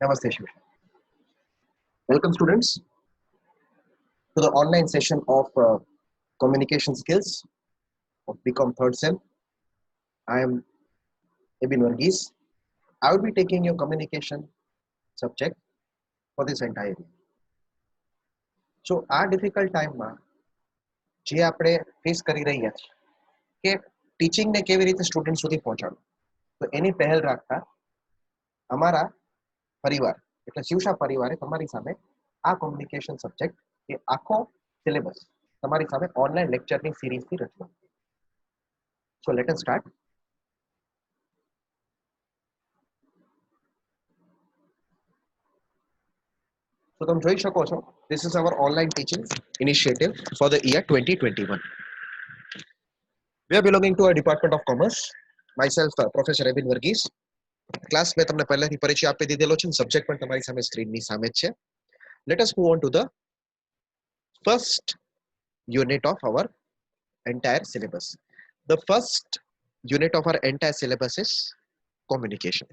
Namaste, Shiv. Welcome, students, to the online session of communication skills of BCom third sem. I am Ebin Varghese. I will be taking your communication subject for this entire year. So, આ difficult ટાઈમમાં જે આપણે face કરી રહ્યા છીએ કે ટીચિંગને કેવી રીતે સ્ટુડન્ટ સુધી પહોંચાડવું, તો એની પહેલ રાખતા અમારા પરિવાર એટલે શિવશા પરિવારે તમારી સામે આ કોમ્યુનિકેશન સબ્જેક્ટ એ આખો સિલેબસ તમારી સામે ઓનલાઈન લેક્ચરની સિરીઝથી રજૂ. So let us start. So તમે જોઈ શકો છો, this is our online teaching initiative for the year 2021. We are belonging to a Department of Commerce. Myself, Professor Ebin Varghese. Class મેં તમને પહેલાથી પરિચય આપી દીધેલો છે, સબ્જેક્ટ પણ તમારી સામે સ્ક્રીનની સામે જ છે. Let us move on to the first unit of our entire syllabus. The first unit of our entire syllabus is communication.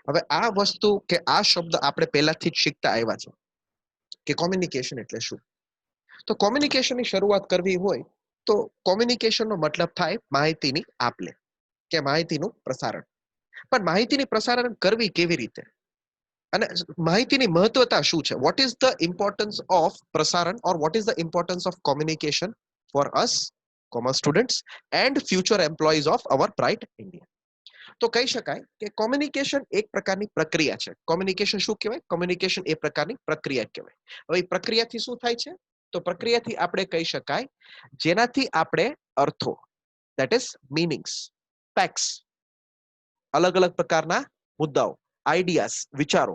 હવે આ વસ્તુ કે આ શબ્દ આપણે પહેલાથી જ શીખતા આવ્યા છે કે કોમ્યુનિકેશન એટલે શું. તો કોમ્યુનિકેશનની શરૂઆત કરવી હોય તો કોમ્યુનિકેશનનો મતલબ થાય માહિતીની આપ-લે કે માહિતીનું પ્રસારણ. પણ માહિતીની પ્રસારણ કરવી કેવી રીતે અને માહિતીની મહત્વતા શું છે? What is the importance of પ્રસારણ or what is the importance of communication for us commerce students and future employees of our bright India. તો કહી શકાય કે કોમ્યુનિકેશન એક પ્રકારની પ્રક્રિયા છે. કોમ્યુનિકેશન શું કહેવાય? કોમ્યુનિકેશન એ પ્રકારની પ્રક્રિયા કહેવાય. હવે એ પ્રક્રિયાથી શું થાય છે? તો પ્રક્રિયાથી આપણે કહી શકાય જેનાથી આપણે અર્થો, ધેટ ઇઝ મીનિંગ્સ, ફેક્ટ્સ, અલગ અલગ પ્રકારના મુદ્દાઓ, આઈડિયાઝ, વિચારો,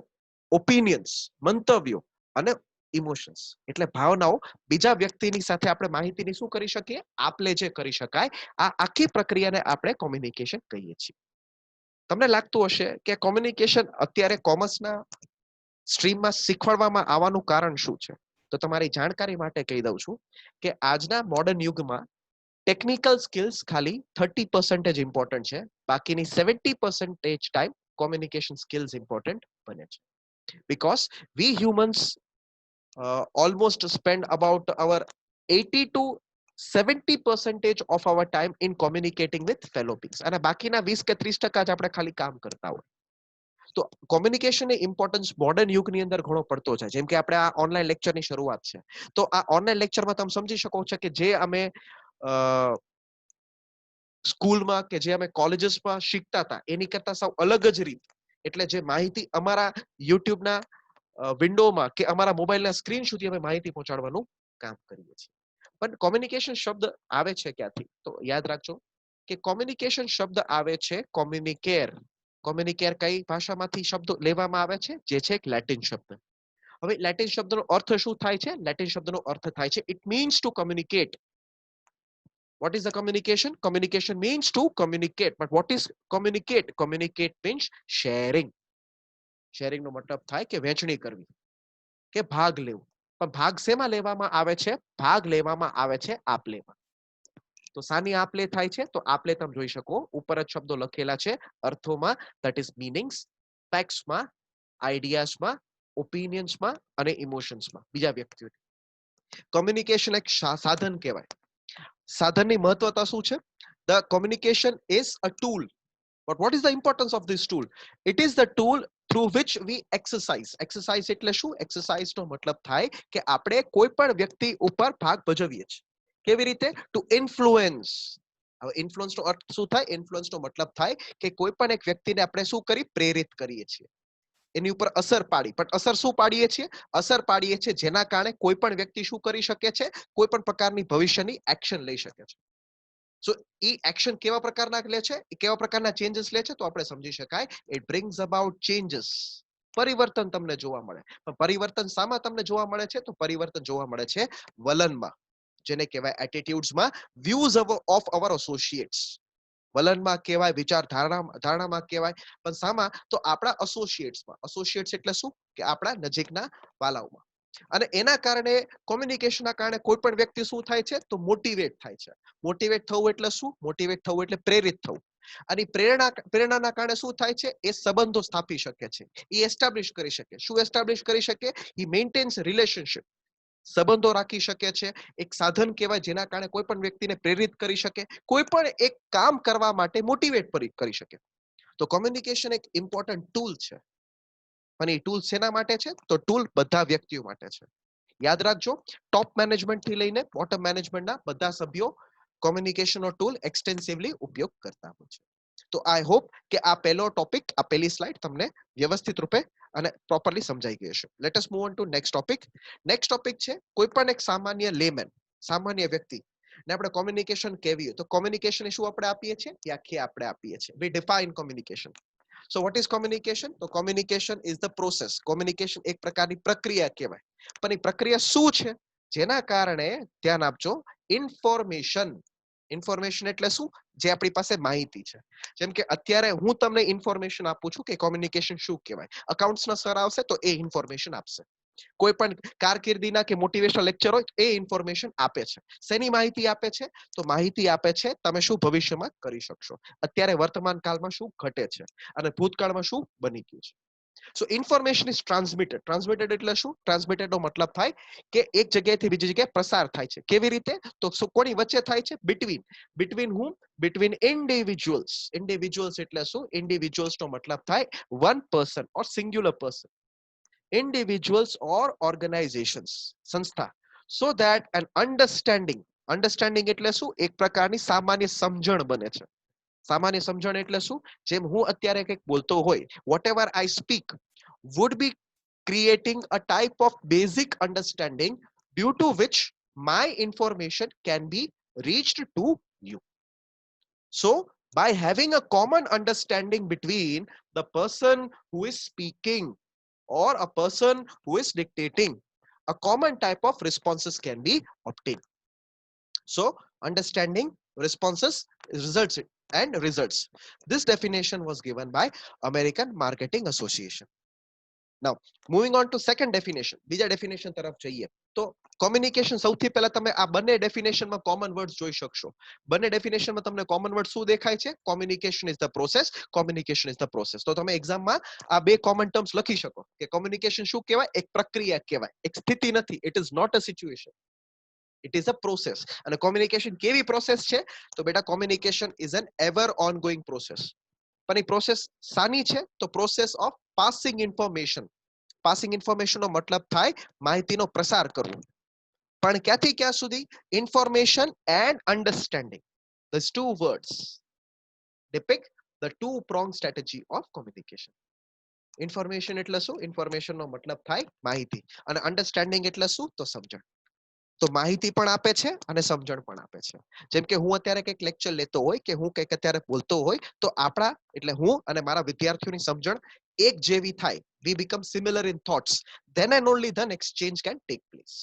ઓપિનિયન્સ, મંતવ્યો અને ઇમોશન્સ એટલે ભાવનાઓ બીજા વ્યક્તિની સાથે આપણે માહિતીની શું કરી શકીએ? આપ-લે જે કરી શકાય, આ આખી પ્રક્રિયાને આપણે કોમ્યુનિકેશન કહીએ છીએ. તમને લાગતું હશે કે કોમ્યુનિકેશન અત્યારે કોમર્સના સ્ટ્રીમમાં શીખવાડવામાં આવવાનું કારણ શું છે? તો તમારી જાણકારી માટે કહી દઉં છું કે આજના મોડર્ન યુગમાં ટેકનિકલ સ્કિલ્સ ખાલી 30% ઇમ્પોર્ટન્ટ છે, બાકીની 70% ટાઈમ કોમ્યુનિકેશન સ્કિલ્સ ઇમ્પોર્ટન્ટ બને છે. Because we humans almost spend about our 80 to 70% of our time in communicating with fellow beings અને બાકીના 20 કે 30% જ આપણે ખાલી કામ કરતા હોય. તો કોમ્યુનિકેશન ની ઇમ્પોર્ટન્સ મોડર્ન યુગની અંદર ઘણો પડતો છે. જેમ કે આપણે આ ઓનલાઈન લેક્ચરની શરૂઆત છે, તો આ ઓનલાઈન લેક્ચરમાં તમે સમજી શકો છો કે જે અમે સ્કૂલમાં કે જે અમે કોલેજીસમાં શીખતા હતા એની કરતા સાવ અલગ જ રીત, એટલે જે માહિતી અમારા યુટ્યુબના વિન્ડોમાં કે અમારા મોબાઈલના સ્ક્રીન સુધી અમે માહિતી પહોંચાડવાનું કામ કરીએ છીએ. પણ કોમ્યુનિકેશન શબ્દ આવે છે ક્યાંથી? તો યાદ રાખજો કે કોમ્યુનિકેશન શબ્દ આવે છે કોમ્યુનિકેર. કોમ્યુનિકેર કઈ ભાષામાંથી શબ્દ લેવામાં આવે છે? જે છે એક લેટિન શબ્દ. હવે લેટિન શબ્દનો અર્થ શું થાય છે? લેટિન શબ્દનો અર્થ થાય છે it means to communicate. What is the communication? Communication means to communicate. But what is communicate? Communicate means sharing. Sharing નો મતલબ થાય કે વહેંચણી કરવી કે ભાગ લેવું. પણ ભાગ શેમાં લેવામાં આવે છે? ભાગ લેવામાં આવે છે આપ-લેમાં. તો સાની આપ-લે થાય છે? તો આપ-લે તમે જોઈ શકો, ઉપર જ શબ્દો લખેલા છે અર્થોમાં, ધેટ ઇઝ મીનિંગ્સ, ફેક્ટ્સમાં, આઈડિયાઝમાં, ઓપિનિયન્સમાં અને ઇમોશન્સમાં બીજા વ્યક્તિઓ. કોમ્યુનિકેશન એક સાધન કહેવાય. સાધનની મહત્વતા શું છે? The communication is a tool. But what is the importance of this tool? It is the tool through which we exercise. Exercise એટલે શું? Exercise નો મતલબ થાય કે આપણે કોઈ પણ વ્યક્તિ ઉપર ભાગ ભજવીએ છીએ. કેવી રીતે? To influence. હવે ઇન્ફ્લુઅન્સ નો અર્થ શું થાય? ઇન્ફ્લુઅન્સ નો મતલબ થાય કે કોઈ પણ એક વ્યક્તિને આપણે શું કરી? પ્રેરિત કરીએ છીએ, એની ઉપર અસર પાડી. પણ અસર શું પાડીએ છીએ? અસર પાડીએ છીએ જેના કારણે કોઈ પણ વ્યક્તિ શું કરી શકે છે? કોઈ પણ પ્રકારની ભવિષ્યની એક્શન લઈ શકે છે. સો એ એક્શન કેવા પ્રકારના લે છે? કેવા પ્રકારના ચેન્જીસ લે છે? તો આપણે સમજી શકાય ઇટ બ્રિંગ્સ અબાઉટ ચેન્જીસ. પરિવર્તન તમને જોવા મળે. પણ પરિવર્તન શામાં તમને જોવા મળે છે? તો પરિવર્તન જોવા મળે છે વલણમાં, જેને કહેવાય એટીટ્યુડ્સમાં, વ્યુઝ ઓફ અવર એસોસિએટ્સ. વલણમાં કહેવાય, ધારણામાં કહેવાય, પણ શામાં? તો આપણા એસોસિએટ્સમાં. એસોસિએટ્સ એટલે શું? કે આપણા નજીકના વાલાઓમાં. અને એના કારણે કોમ્યુનિકેશનના કારણે કોઈ પણ વ્યક્તિ શું થાય છે? તો મોટિવેટ થાય છે. મોટિવેટ થવું એટલે શું? મોટિવેટ થવું એટલે પ્રેરિત થવું. અને પ્રેરણાના કારણે શું થાય છે? એ સંબંધો સ્થાપી શકે છે, એ એસ્ટાબ્લિશ કરી શકે. શું એસ્ટાબ્લિશ કરી શકે? હી મેન્ટેન્સ રિલેશનશિપ. સંબંધો રાખી શકે છે. એક સાધન કહેવાય જેના કારણે કોઈ પણ વ્યક્તિને પ્રેરિત કરી શકે, કોઈ પણ એક કામ કરવા માટે મોટિવેટ કરી શકે. તો કોમ્યુનિકેશન એક ઇમ્પોર્ટન્ટ ટૂલ છે. અને એ ટૂલ શેના માટે છે? તો ટૂલ બધા વ્યક્તિઓ માટે છે. યાદ રાખજો, ટોપ મેનેજમેન્ટ થી લઈને બોટમ મેનેજમેન્ટના બધા સભ્યો કોમ્યુનિકેશનનો ટૂલ એક્સટેન્સિવલી ઉપયોગ કરતા હોય છે. તો આઈ હોપ કે આ પહેલો ટોપિક, આ પહેલી સ્લાઇડ તમને વ્યવસ્થિત રૂપે અને પ્રોપરલી સમજાઈ ગઈ હશે. Let us move on two next topic. Next topic છે કોઈ પણ એક સામાન્ય લેમેન, સામાન્ય વ્યક્તિ ને આપણે કોમ્યુનિકેશન કેવી હોય તો કોમ્યુનિકેશન શું આપણે આપીએ છીએ? વ્યાખ્યા આપણે આપીએ છીએ. We define communication. So what is communication? તો communication is the process. Communication એક પ્રકારની પ્રક્રિયા કહેવાય. પણ એ પ્રક્રિયા શું છે? જેના કારણે, ધ્યાન આપજો, ઇન્ફોર્મેશન. ઇન્ફોર્મેશન એટલે શું? જે આપણી પાસે માહિતી છે. જેમ કે અત્યારે હું તમને ઇન્ફોર્મેશન આપું છું કે કોમ્યુનિકેશન શું કહેવાય. અકાઉન્ટ્સના સર આવશે તો એ ઇન્ફોર્મેશન આપશે. કોઈ પણ કારકિર્દીના કે મોટિવેશનલ લેક્ચર હોય એ ઇન્ફોર્મેશન આપે છે. શેની માહિતી આપે છે? તો માહિતી આપે છે તમે શું ભવિષ્યમાં કરી શકશો, અત્યારે વર્તમાન કાળમાં શું ઘટે છે અને ભૂતકાળમાં શું બની ગયું છે. સો ઇન્ફોર્મેશન ઇઝ ટ્રાન્સમિટેડ. ટ્રાન્સમિટેડ એટલે શું? ટ્રાન્સમિટેડ નો મતલબ થાય કે એક જગ્યાએથી બીજી જગ્યાએ પ્રસાર થાય છે. કેવી રીતે? તો કોની વચ્ચે થાય છે? Between whom? Between individuals. Individuals એટલે શું? ઇન્ડિવિજ્યુઅલ્સ નો મતલબ થાય one person or singular person, individuals or organizations, સંસ્થા. so that an understanding એટલે શું? એક પ્રકારની સામાન્ય સમજણ બને છે. સામાન્ય સમજણ એટલે શું? જેમ હું અત્યારે કંઈક બોલતો હોય, whatever I speak would be creating a type of basic understanding due to which my information can be reached to you. So by having a common understanding between the person who is speaking or a person who is dictating, a common type of responses can be obtained. So understanding, responses, results and results. This definition was given by American Marketing Association. Now moving on to second definition, બીજા definition તરફ જઈએ તો communication સૌથી પહેલા તમે આ બંને ડેફિનેશનમાં common words જોઈ શકશો. બંને ડેફિનેશનમાં તમને કોમન વર્ડ શું દેખાય છે? Communication is the process, communication is the process. તો તમે એક્ઝામમાં આ બે કોમન ટર્મ્સ લખી શકો કે કોમ્યુનિકેશન શું કહેવાય? એક પ્રક્રિયા કહેવાય, એક સ્થિતિ નથી. It is not a situation, it is a process. અને કોમ્યુનિકેશન કેવી પ્રોસેસ છે? તો બેટા communication is an ever ongoing process. પણ એ પ્રોસેસ સાની છે? તો process of passing information. Passing information નો મતલબ થાય માહિતીનો પ્રસાર કરવો. પણ ક્યાંથી ક્યાં સુધી? Information and understanding. These two words depict the two pronged strategy of communication. Information એટલે શું? ઇન્ફોર્મેશન નો મતલબ થાય માહિતી, અને અન્ડરસ્ટેન્ડિંગ એટલે શું? તો સમજણ. તો માહિતી પણ આપે છે અને સમજણ પણ આપે છે. જેમ કે હું અત્યારે કંઈક લેક્ચર લેતો હોય કે હું કંઈક અત્યારે બોલતો હોય તો આપણા એટલે હું અને મારા વિદ્યાર્થીઓની સમજણ એક જેવી થાય. We become similar in thoughts. Then and only then exchange can take place.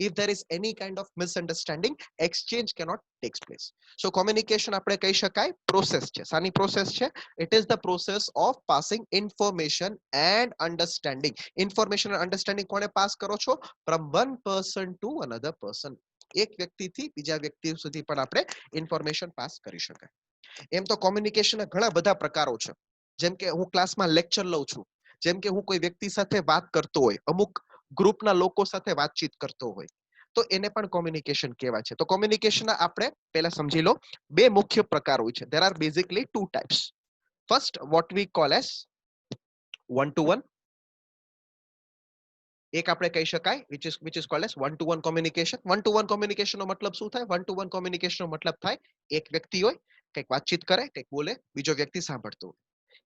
If there is any kind of misunderstanding, exchange cannot take place. So communication આપણે કહી શકાય પ્રોસેસ છે. સાની પ્રોસેસ છે? It is the process of passing information and understanding. Information and understanding કોને pass કરો છો? From one person to another person. એક વ્યક્તિથી બીજા વ્યક્તિ સુધી પણ આપણે ઇન્ફોર્મેશન પાસ કરી શકાય. એમ તો કોમ્યુનિકેશનના ઘણા બધા પ્રકારો છે. જેમ કે હું ક્લાસમાં લેક્ચર લઉં છું, જેમ કે હું કોઈ વ્યક્તિ સાથે વાત કરતો હોય, અમુક ગ્રુપના લોકો સાથે વાતચીત કરતો હોય, તો એને પણ કોમ્યુનિકેશન કહેવાય છે. તો કોમ્યુનિકેશનના આપણે પહેલા સમજી લો બે મુખ્ય પ્રકાર હોય છે. there are basically two types. First, what we call as one to one. એક આપણે કહી શકાય which is called as one to one communication. one to one communication નો મતલબ શું થાય? one to one communication નો મતલબ થાય એક વ્યક્તિ હોય, કંઈક વાતચીત કરે, કંઈક બોલે, બીજો વ્યક્તિ સાંભળતો હોય.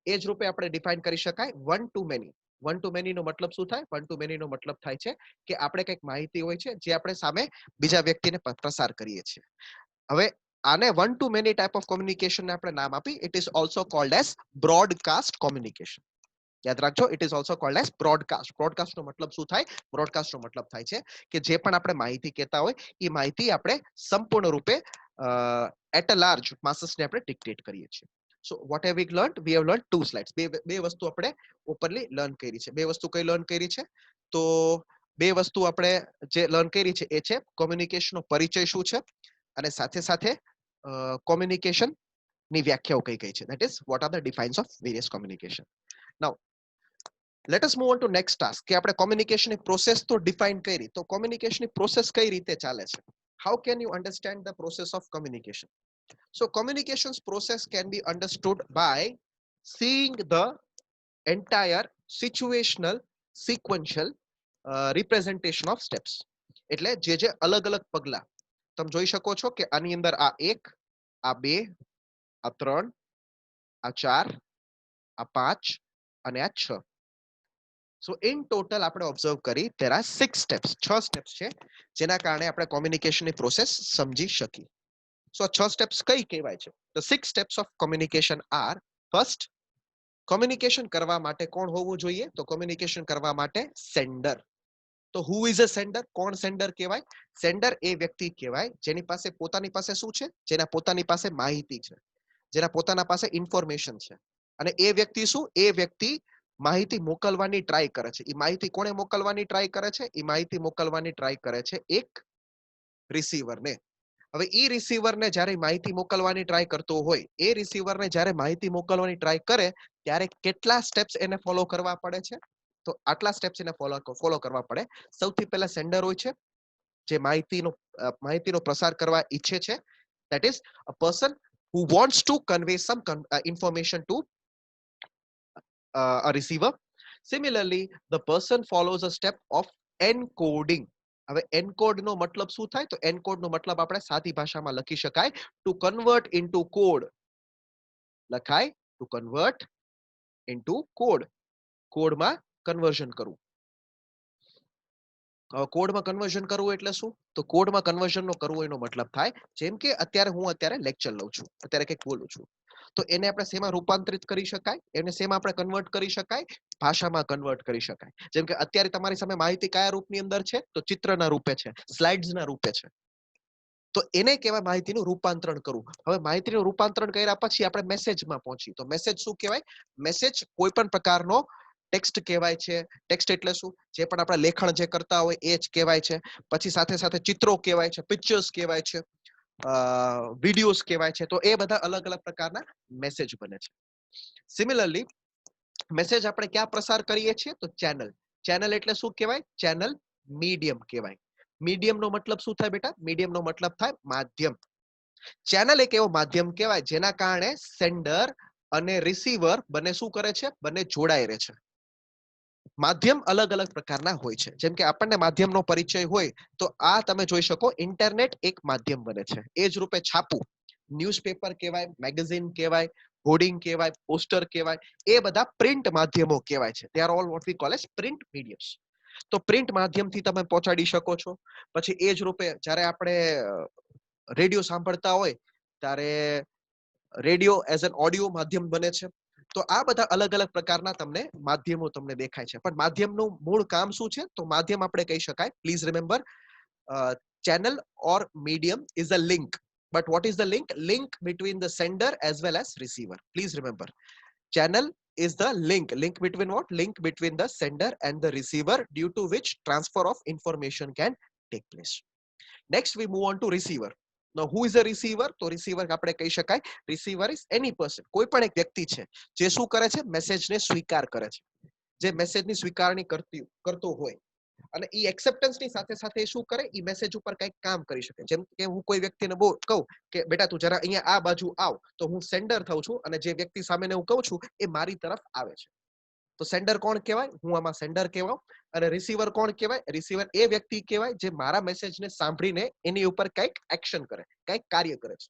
એ જ રૂપે આપણે ડિફાઇન કરી શકાય one to many. one to many નો મતલબ શું થાય? one to many નો મતલબ થાય છે કે આપણે કંઈક માહિતી હોય છે જે આપણે સામે બીજા વ્યક્તિને પ્રસાર કરીએ છીએ. હવે આને one to many type of communication ને આપણે નામ આપી. It is also called as broadcast communication. યાદ રાખજો, it is also called as broadcast. Broadcast નો મતલબ શું થાય? બ્રોડકાસ્ટ નો મતલબ થાય છે કે જે પણ આપણે માહિતી કહેતા હોય એ માહિતી આપણે સંપૂર્ણ રૂપે એટ અ લાર્જ માસસને આપણે ડિક્ટેટ કરીએ છીએ. So what have we learned? We have learned two slides. બે વસ્તુ આપણે ઓપનલી લર્ન કરી છે. બે વસ્તુ કઈ લર્ન કરી છે? તો બે વસ્તુ આપણે જે લર્ન કરી છે એ છે કોમ્યુનિકેશનનો પરિચય શું છે, અને સાથે સાથે કોમ્યુનિકેશન ની વ્યાખ્યાઓ કઈ કઈ છે. That is what are the defines of various communication. Now let us move on to next task કે આપણે communication ની process તો define કરી, તો communication ની process કઈ રીતે ચાલે છે. How can you understand the process of communication? So communications process can be understood by seeing the entire situational sequential representation of steps. એટલે જે અલગ અલગ પગલા તમે જોઈ શકો છો કે આની અંદર આ 1, આ 2, આ 3, આ 4, આ 5 અને આ 6. સો ઇન ટોટલ આપણે ઓબ્ઝર્વ કરી there are 6 steps. 6 steps છે જેના કારણે આપણે કોમ્યુનિકેશનની પ્રોસેસ સમજી શકીએ. સો આ 6 સ્ટેપ્સ કઈ કહેવાય છે? The 6 steps of communication are: first, communication કરવા માટે કોણ હોવું જોઈએ? તો કોમ્યુનિકેશન કરવા માટે સેન્ડર. તો હુ ઇઝ અ સેન્ડર? કોણ સેન્ડર કહેવાય? સેન્ડર એ વ્યક્તિ કહેવાય જેની પાસે પોતાની પાસે શું છે? જેના પોતાની પાસે માહિતી છે, જેના પોતાના પાસે ઇન્ફોર્મેશન છે. અને એ વ્યક્તિ શું? એ વ્યક્તિ માહિતી મોકલવાની ટ્રાય કરે છે. એ માહિતી કોને મોકલવાની ટ્રાય કરે છે? એ માહિતી મોકલવાની ટ્રાય કરે છે એક રિસીવરને. હવે એ રિસીવરને જ્યારે માહિતી મોકલવાની ટ્રાય કરતો હોય, એ રિસીવરને જ્યારે માહિતી મોકલવાની ટ્રાય કરે ત્યારે કેટલા સ્ટેપ્સ એને ફોલો કરવા પડે છે? તો આટલા સ્ટેપ્સ એને ફોલો કરવા પડે. સૌથી પહેલા સેન્ડર હોય છે જે માહિતીનો પ્રસાર કરવા ઈચ્છે છે. That is a person who wants to convey some information to a receiver. Similarly, the person follows a step of encoding. હવે એન્કોડ નો મતલબ શું થાય? તો એન્કોડ નો મતલબ આપણે સાદી ભાષામાં લખી શકાય ટુ કન્વર્ટ ઇન્ટુ કોડ. લખાય ટુ કન્વર્ટ ઇન્ટુ કોડ. કોડમાં કન્વર્ઝન કરવું. કોડમાં કન્વર્ઝન કરવું એટલે શું? તો કોડમાં કન્વર્ઝનનો કરવું એનો મતલબ થાય જેમ કે હું અત્યારે લેક્ચર લઉં છું, અત્યારે કંઈક બોલું છું, તો એને આપણે શેમાં રૂપાંતરિત કરી શકાય? એને શેમાં આપણે કન્વર્ટ કરી શકાય? ભાષામાં કન્વર્ટ કરી શકાય. જેમ કે અત્યારે તમારી સામે માહિતી કયા રૂપની અંદર છે? તો ચિત્રના રૂપે છે, સ્લાઇડ્સના રૂપે છે. તો એને કહેવાય માહિતીનું રૂપાંતરણ કરવું. હવે માહિતીનું રૂપાંતરણ કર્યા પછી આપણે મેસેજમાં પહોંચી. તો મેસેજ શું કહેવાય? મેસેજ કોઈ પણ પ્રકારનો ટેક્સ્ટ કહેવાય છે. ટેક્સ્ટ એટલે શું? જે પણ આપણે લેખણ જે કરતા હોય એ જ કહેવાય છે. પછી સાથે સાથે ચિત્રો કહેવાય છે, પિક્ચર્સ કહેવાય છે, વિડીયોઝ કહેવાય છે. તો એ બધા અલગ અલગ પ્રકારના મેસેજ બને છે. સિમિલરલી મેસેજ આપણે ક્યાં પ્રસાર કરીએ છીએ? તો ચેનલ. ચેનલ એટલે શું કહેવાય? ચેનલ મીડિયમ કહેવાય. મીડિયમ નો મતલબ શું થાય બેટા? મીડિયમ નો મતલબ થાય માધ્યમ. ચેનલ એક એવો માધ્યમ કહેવાય જેના કારણે સેન્ડર અને રિસીવર બંને શું કરે છે? બંને જોડાઈ રહે છે. માધ્યમ અલગ અલગ પ્રકારના હોય છે. જેમ કે આપણને માધ્યમનો પરિચય હોય તો આ તમે જોઈ શકો ઇન્ટરનેટ એક માધ્યમ બને છે. એ જ રૂપે છાપું, ન્યૂઝપેપર કહેવાય, મેગેઝિન કહેવાય, હોર્ડિંગ કહેવાય, પોસ્ટર કહેવાય, એ બધા પ્રિન્ટ માધ્યમો કહેવાય છે. They are all what we call as print mediums. તો પ્રિન્ટ માધ્યમથી તમે પહોંચાડી શકો છો. પછી એ જ રૂપે જ્યારે આપણે રેડિયો સાંભળતા હોય ત્યારે રેડિયો એઝ એન ઓડિયો માધ્યમ બને છે. તો આ બધા અલગ અલગ પ્રકારના તમને માધ્યમો તમને દેખાય છે. પણ માધ્યમનું મૂળ કામ શું છે? તો માધ્યમ આપણે કહી શકાય, please remember, channel or medium is a link. But what is the link? Link between the sender as well as receiver. Please remember, channel is the link between what? Link between the sender and the receiver, due to which transfer of information can take place. Next we move on to receiver. Now who is a receiver? તો receiver આપણે કહી શકાય receiver is any person, કોઈ પણ એક વ્યક્તિ છે જે શું કરે છે? મેસેજને સ્વીકાર કરે છે. જે મેસેજની સ્વીકારણી કરતો હોય અને ઈ એક્સેપ્ટન્સની સાથે સાથે શું કરે? ઈ મેસેજ ઉપર કંઈક કામ કરી શકે. જેમ કે હું કોઈ વ્યક્તિને કહું કે બેટા તું જરા અહીંયા આ બાજુ આવ, તો હું સેન્ડર થાઉં છું અને જે વ્યક્તિ સામેને હું કહું છું એ મારી તરફ આવે છે. તો સેન્ડર કોણ કહેવાય? હું આમાં સેન્ડર કહેવાઉં. અને રિસીવર કોણ કહેવાય? રિસીવર એ વ્યક્તિ કહેવાય જે મારા મેસેજને સાંભળીને એની ઉપર કંઈક એક્શન કરે, કંઈક કાર્ય કરે છે.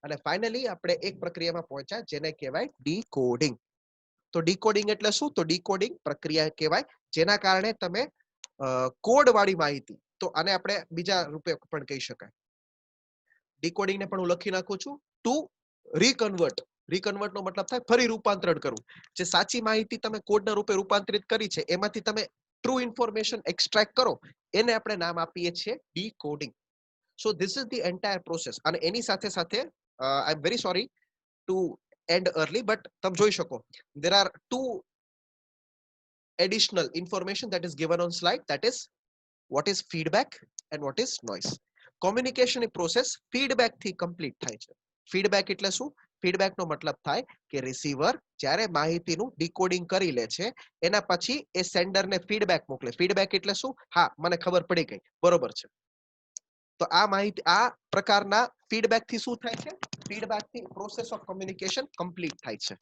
અને ફાઇનલી આપણે એક પ્રક્રિયામાં પહોંચ્યા જેને કહેવાય ડીકોડિંગ. તો ડીકોડિંગ એટલે શું? તો ડીકોડિંગ પ્રક્રિયા કહેવાય જેના કારણે તમે કોડ વાળી માહિતી, તો આને આપણે બીજા રૂપે પણ કહી શકાય. ડીકોડિંગને પણ હું લખી નાખું છું ટુ રીકન્વર્ટ. રીકન્વર્ટ નો મતલબ થાય ફરી રૂપાંતરણ કરવું. જે સાચી માહિતી તમે કોડના રૂપે રૂપાંતરિત કરી છે એમાંથી તમે ટ્રુ ઇન્ફોર્મેશન એક્સટ્રેક્ટ કરો, એને આપણે નામ આપીએ છીએ decoding. So this is the entire process. અને એની સાથે સાથે I am very sorry to end early, but તમે જોઈ શકો there are two additional information that is given on slide, that is what is feedback and what is noise. Communication process feedback થી complete થાય છે. Feedback એટલે શું? Feedback નો મતલબ થાય કે રિસીવર જ્યારે માહિતીનું ડીકોડિંગ કરી લે છે એના પછી એ સેન્ડરને ફીડબેક મોકલે. ફીડબેક એટલે શું? હા, મને ખબર પડી ગઈ, બરોબર છે. તો આ માહિતી, આ પ્રકારના ફીડબેક થી શું થાય છે? ફીડબેક થી પ્રોસેસ ઓફ કોમ્યુનિકેશન કમ્પ્લીટ થાય છે,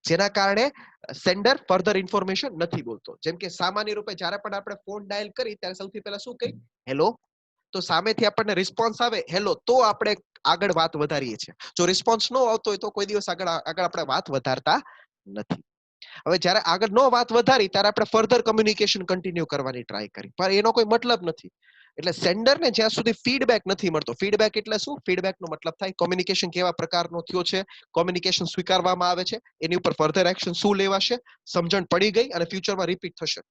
જેના કારણે સેન્ડર ફર્ધર ઇન્ફોર્મેશન નથી બોલતો. જેમ કે સામાન્ય રૂપે જ્યારે પણ આપણે ફોન ડાયલ કરી ત્યારે સૌથી પહેલા શું કહી? હેલો. તો સામેથી આપણને રિસ્પોન્સ આવે હેલો, તો આપણે આગળ વાત વધારીએ છીએ. જો રિસ્પોન્સ ન આવતો હોય તો કોઈ દિવસ આગળ આપણે વાત વધારતા નથી. હવે જ્યારે આગળ નો વાત વધારી ત્યારે આપણે ફર્ધર કમ્યુનિકેશન કન્ટિન્યુ કરવાની ટ્રાય કરી, પણ એનો કોઈ મતલબ નથી. એટલે સેન્ડરને જ્યાં સુધી ફીડબેક નથી મળતો, ફીડબેક એટલે શું? ફીડબેકનો મતલબ થાય કોમ્યુનિકેશન કેવા પ્રકારનો થયો છે, કોમ્યુનિકેશન સ્વીકારવામાં આવે છે, એની ઉપર ફર્ધર એક્શન શું લેવાશે, સમજણ પડી ગઈ અને ફ્યુચરમાં રિપીટ થશે.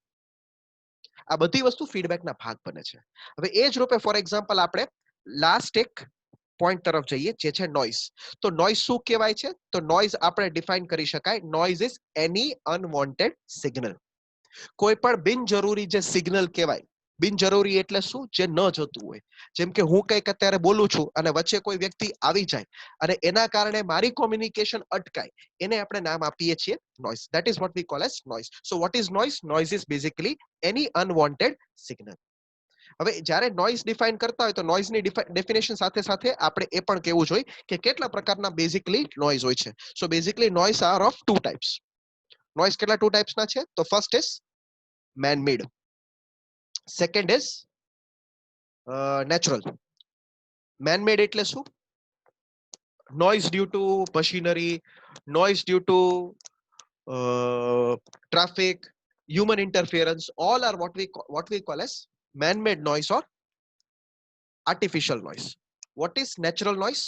આ બધી વસ્તુ ફીડબેકના ભાગ બને છે. હવે એ જ રૂપે ફોર એક્ઝામ્પલ આપણે લાસ્ટ એક પોઈન્ટ તરફ જઈએ, જે છે નોઇઝ. તો નોઇઝ શું કહેવાય છે? તો નોઇઝ આપણે ડિફાઇન કરી શકાય, noise is any unwanted signal. કોઈ પણ બિનજરૂરી જે સિગ્નલ કહેવાય, બિનજરૂરી એટલે શું? જે ન જતું હોય. જેમ કે હું કંઈક અત્યારે બોલું છું અને વચ્ચે કોઈ વ્યક્તિ આવી જાય અને એના કારણે મારી કોમ્યુનિકેશન અટકાય, એને આપણે નામ આપીએ છીએ noise. That is what we call as noise. So what is noise? Noise is basically any unwanted signal. હવે જ્યારે નોઇઝ ડિફાઇન કરતા હોય તો નોઇઝની ડેફિનેશન સાથે સાથે આપણે એ પણ કહેવું જોઈએ કે કેટલા પ્રકારના બેઝિકલી નોઇઝ હોય છે. So basically noise are of two types. Noise કેટલા ટુ ટાઈપ્સના છે? તો first is man made, second is natural. Man made એટલે શું? Noise due to machinery, noise due to traffic, human interference, all are what we call as man-made noise or artificial noise. What is natural noise?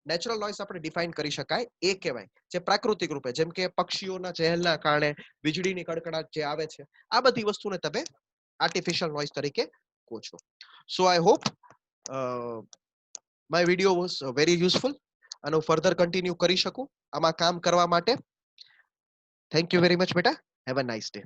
Natural noise આપણે define કરી શકાય એ કહેવાય જે પ્રાકૃતિક રૂપે, જેમ કે પક્ષીઓના ચહેલના કારણે વીજળીની કડકડાટ જે આવે છે, આ બધી વસ્તુને તમે આર્ટિફિશિયલ નોઇઝ તરીકે કહો છો. So I hope my video was very useful અને હું ફર્ધર કન્ટિન્યુ કરી શકું આમાં કામ કરવા માટે. થેન્ક યુ વેરી મચ બેટા. Have a nice day.